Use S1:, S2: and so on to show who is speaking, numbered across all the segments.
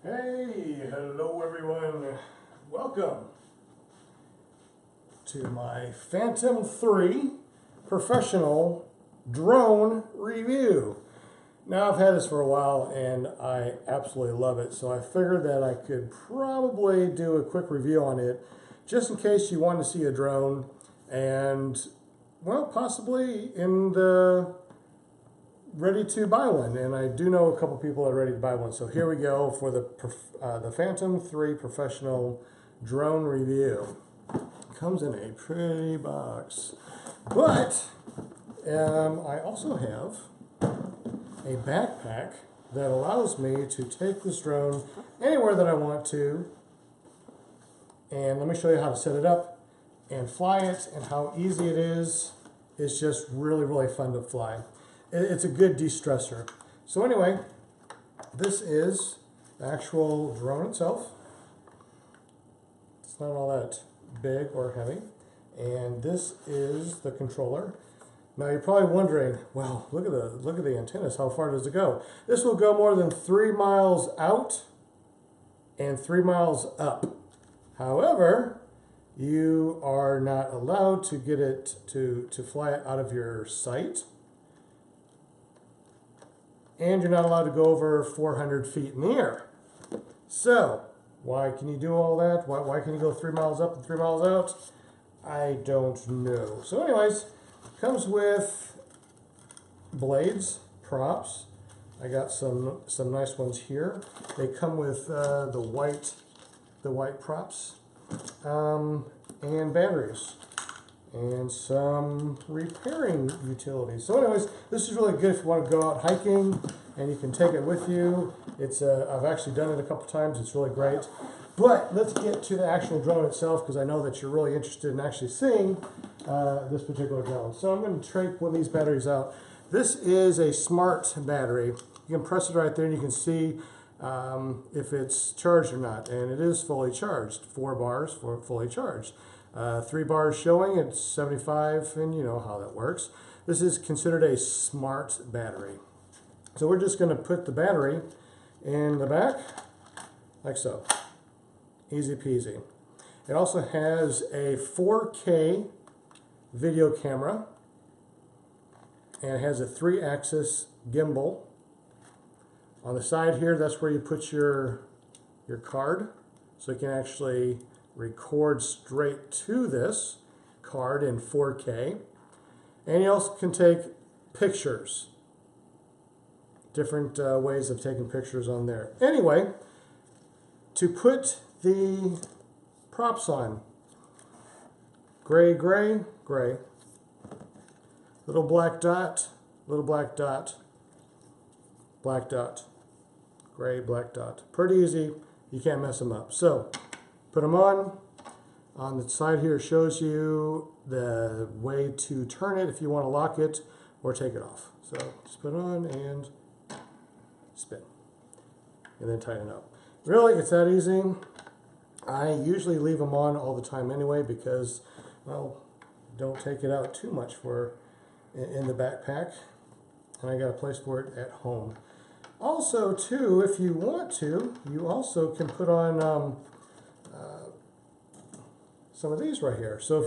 S1: Hey, hello everyone. Welcome to my Phantom 3 professional drone review. Now I've had this for a while and I absolutely love it, so I figured that I could probably do a quick review on it just in case you want to see a drone and, well, possibly in the ready to buy one, and I do know a couple people that are ready to buy one. So here we go for the Phantom 3 professional drone review. Comes in a pretty box, but I also have a backpack that allows me to take this drone anywhere that I want to. And let me show you how to set it up and fly it and how easy it is. It's just really fun to fly. It's a good de-stressor. So anyway, this is the actual drone itself. It's not all that big or heavy. And this is the controller. Now you're probably wondering, well, look at the antennas. How far does it go? This will go more than 3 miles out and 3 miles up. However, you are not allowed to get it to fly it out of your sight. And you're not allowed to go over 400 feet in the air. So, why can you do all that? Why can you go 3 miles up and 3 miles out? I don't know. So anyways, comes with blades, props. I got some nice ones here. They come with the white props and batteries and some repairing utilities. So anyways, this is really good if you want to go out hiking and you can take it with you. It's I've actually done it a couple times. It's really great. But let's get to the actual drone itself, because I know that you're really interested in actually seeing this particular drone. So I'm going to take one of these batteries out. This is a smart battery. You can press it right there and you can see if it's charged or not. And it is fully charged. 4 bars for fully charged. 3 bars showing it's 75, and you know how that works. This is considered a smart battery. So we're just going to put the battery in the back, like so. Easy peasy. It also has a 4K video camera, and it has a 3-axis gimbal. On the side here, that's where you put your card, so you can actually record straight to this card in 4K. And you also can take pictures. Different ways of taking pictures on there. Anyway, to put the props on, gray, little black dot, black dot, gray, black dot. Pretty easy. You can't mess them up. So put them on. On the side here shows you the way to turn it if you want to lock it or take it off. So just put it on and spin. And then tighten up. Really, it's that easy. I usually leave them on all the time anyway because, well, don't take it out too much in the backpack. And I got a place for it at home. Also, too, if you want to, you also can put on some of these right here. So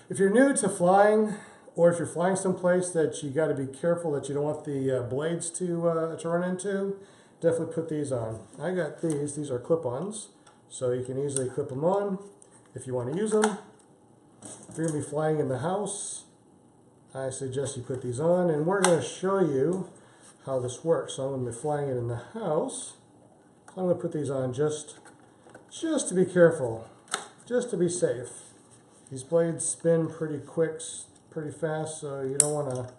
S1: if you're new to flying, or if you're flying someplace that you got to be careful that you don't want the blades to run into, definitely put these on. I got these. These are clip-ons, so you can easily clip them on if you want to use them. If you're going to be flying in the house, I suggest you put these on, and we're going to show you how this works. So I'm going to be flying it in the house. So I'm going to put these on just to be careful, just to be safe. These blades spin pretty quick, pretty fast, so you don't want to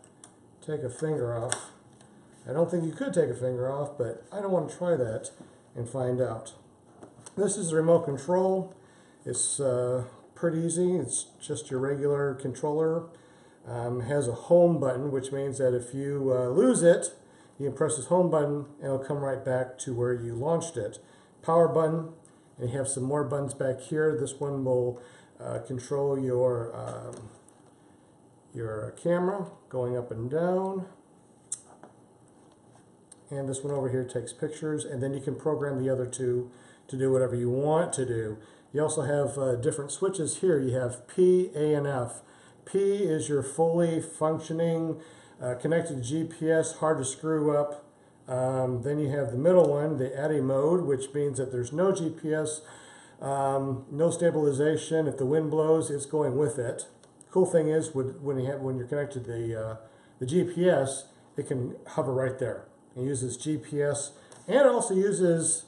S1: take a finger off. I don't think you could take a finger off, but I don't want to try that and find out. This is the remote control. It's pretty easy. It's just your regular controller. It has a home button, which means that if you lose it, you can press this home button and it'll come right back to where you launched it. Power button, and you have some more buttons back here. This one will control your camera going up and down. and this one over here takes pictures, and then you can program the other two to do whatever you want to do. You also have different switches here. You have P, A, and F. P is your fully functioning, connected to GPS, hard to screw up. Then you have the middle one, the ADI mode, which means that there's no GPS, no stabilization. If the wind blows, it's going with it. Cool thing is, when you're connected to the GPS, it can hover right there. It uses GPS, and it also uses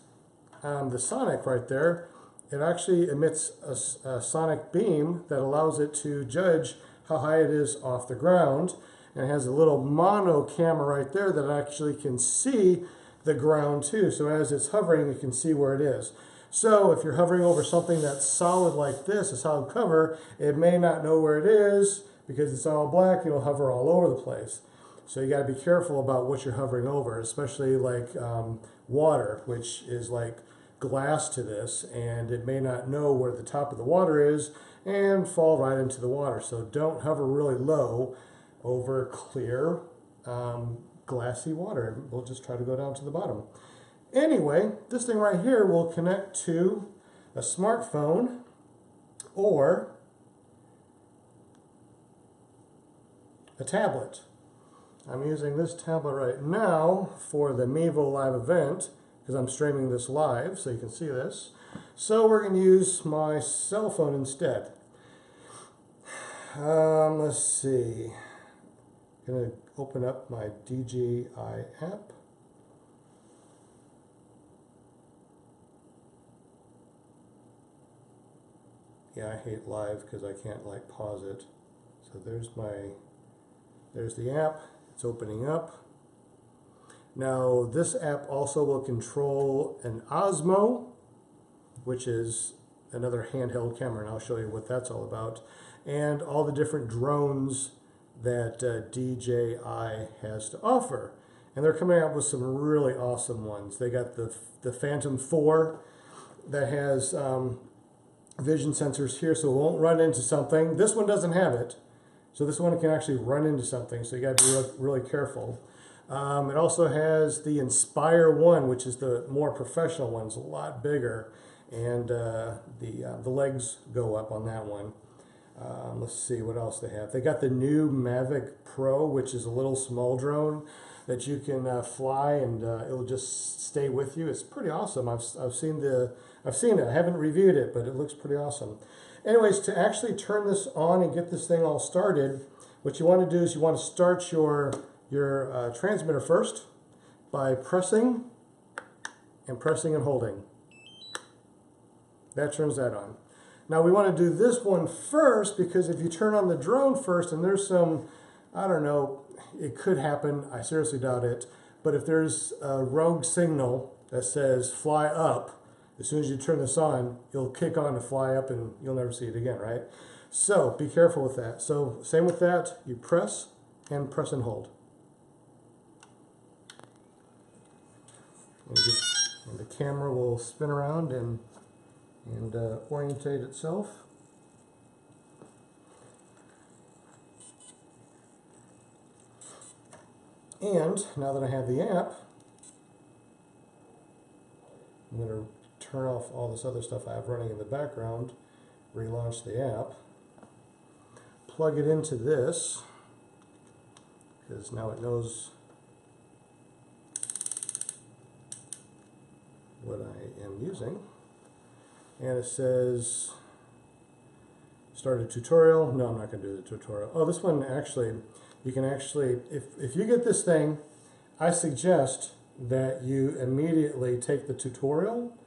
S1: the sonic right there. It actually emits a sonic beam that allows it to judge how high it is off the ground. And it has a little mono camera right there that actually can see the ground too. So as it's hovering, it can see where it is. So if you're hovering over something that's solid like this, a solid cover, it may not know where it is because it's all black. It'll hover all over the place. So you got to be careful about what you're hovering over, especially like water, which is like glass to this, and it may not know where the top of the water is and fall right into the water. So don't hover really low over clear glassy water. We'll just try to go down to the bottom. Anyway, this thing right here will connect to a smartphone or a tablet. I'm using this tablet right now for the Mevo live event because I'm streaming this live so you can see this. So we're going to use my cell phone instead. Let's see. I'm going to open up my DJI app. Yeah, I hate live because I can't like pause it. So there's the app. It's opening up. Now this app also will control an Osmo, which is another handheld camera, and I'll show you what that's all about, and all the different drones that DJI has to offer. And they're coming out with some really awesome ones. They got the Phantom 4 that has vision sensors here, so it won't run into something. This one doesn't have it, so this one can actually run into something, so you got to be really careful. It also has the Inspire 1, which is the more professional one. It's a lot bigger, and the legs go up on that one. Let's see what else they have. They got the new Mavic Pro, which is a little small drone that you can fly, and it'll just stay with you. It's pretty awesome. I've seen it. I haven't reviewed it, but it looks pretty awesome. Anyways, to actually turn this on and get this thing all started, what you want to do is you want to start your transmitter first by pressing and holding. That turns that on. Now we want to do this one first because if you turn on the drone first and there's some, I don't know, it could happen, I seriously doubt it, but if there's a rogue signal that says fly up, as soon as you turn this on, you'll kick on to fly up and you'll never see it again, right? So be careful with that. So same with that, you press and hold. And the camera will spin around and orientate itself. And now that I have the app, I'm going to turn off all this other stuff I have running in the background, relaunch the app, plug it into this, because now it knows what I am using. And it says start a tutorial. No, I'm not going to do the tutorial. Oh, this one actually, you can actually, if you get this thing, I suggest that you immediately take the tutorial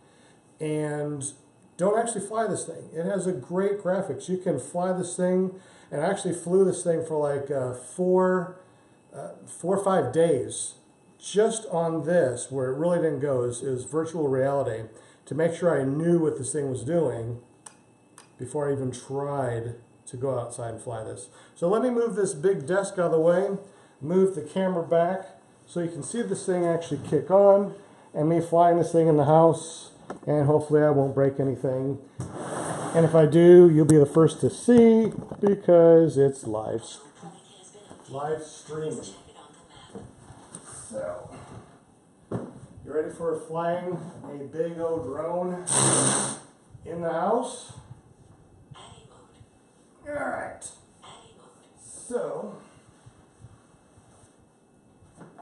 S1: and don't actually fly this thing. It has a great graphics. You can fly this thing, and I actually flew this thing for like 4 or 5 days just on this, where it really didn't go. It was virtual reality, to make sure I knew what this thing was doing before I even tried to go outside and fly this. So let me move this big desk out of the way, move the camera back so you can see this thing actually kick on, and me flying this thing in the house, and hopefully I won't break anything. And if I do, you'll be the first to see because it's live streaming. So ready for flying a big old drone in the house? Alright. So,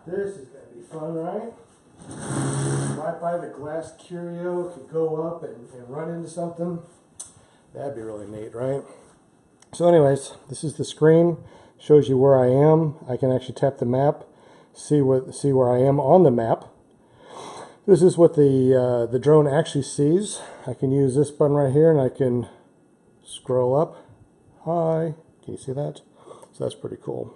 S1: this is going to be fun, right? Right by the glass curio, could go up and run into something. That'd be really neat, right? So anyways, this is the screen. Shows you where I am. I can actually tap the map, see where I am on the map. This is what the drone actually sees. I can use this button right here and I can scroll up. Hi, can you see that? So that's pretty cool.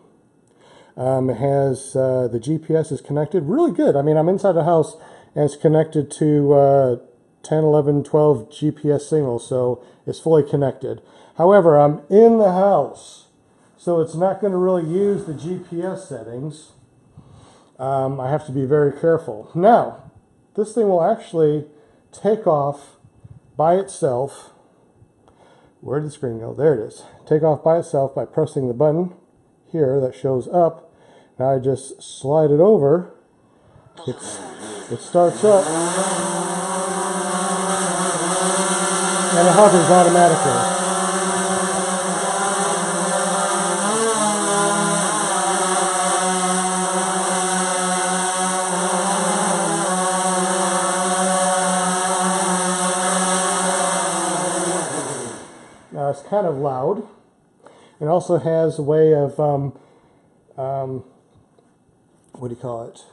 S1: It has the GPS is connected, really good. I mean, I'm inside the house and it's connected to 10, 11, 12 GPS signals, so it's fully connected. However, I'm in the house, so it's not going to really use the GPS settings. I have to be very careful. Now, this thing will actually take off by itself. Where did the screen go? There it is. Take off by itself by pressing the button here that shows up. Now I just slide it over. It starts up. And it hovers automatically. Now it's kind of loud. It also has a way of, what do you call it?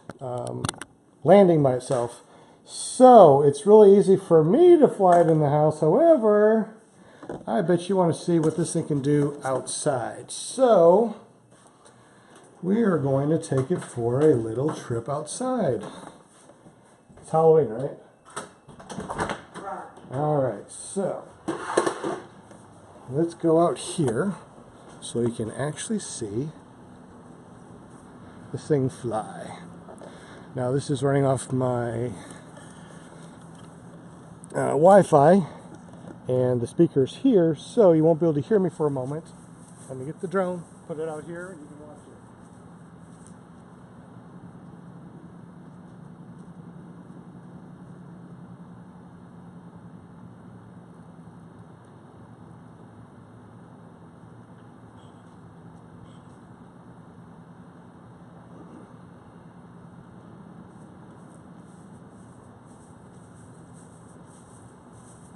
S1: Landing by itself. So it's really easy for me to fly it in the house. However, I bet you want to see what this thing can do outside. So we are going to take it for a little trip outside. It's Halloween, right? All right, so let's go out here so you can actually see this thing fly. Now this is running off my Wi-Fi and the speaker's here, so you won't be able to hear me for a moment. Let me get the drone, put it out here, and you can watch it.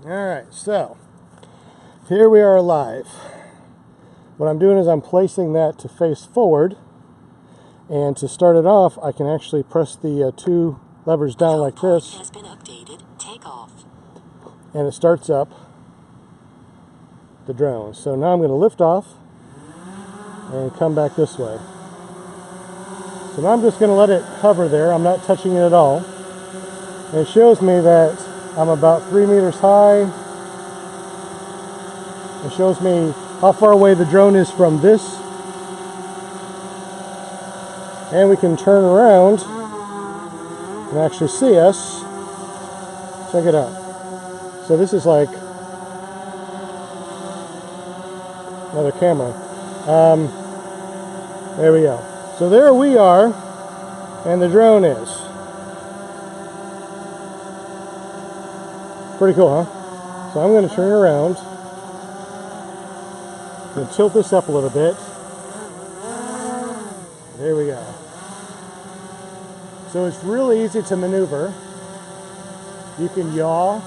S1: Alright, so here we are live. What I'm doing is I'm placing that to face forward, and to start it off I can actually press the two levers down like this has been updated. Take off. And it starts up the drone. So now I'm going to lift off and come back this way. So now I'm just going to let it hover there. I'm not touching it at all. And it shows me that I'm about 3 meters high. It shows me how far away the drone is from this. And we can turn around and actually see us. Check it out. So this is like another camera. There we go. So there we are, and the drone is. Pretty cool, huh? So I'm going to turn around and tilt this up a little bit. There we go. So it's really easy to maneuver. You can yaw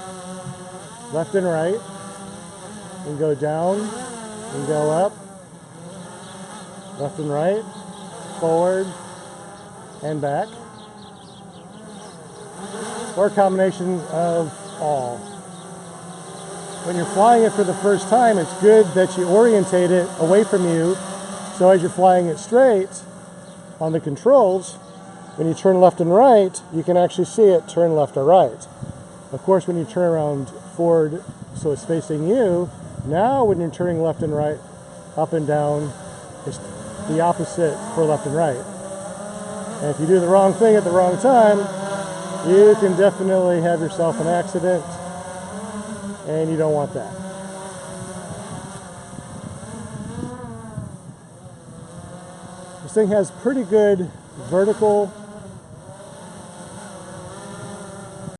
S1: left and right, and go down and go up, left and right, forward and back, or a combination of all. When you're flying it for the first time, it's good that you orientate it away from you, so as you're flying it straight on the controls, when you turn left and right, you can actually see it turn left or right. Of course, when you turn around forward so it's facing you, now when you're turning left and right, up and down, it's the opposite for left and right. And if you do the wrong thing at the wrong time, you can definitely have yourself an accident, and you don't want that. This thing has pretty good vertical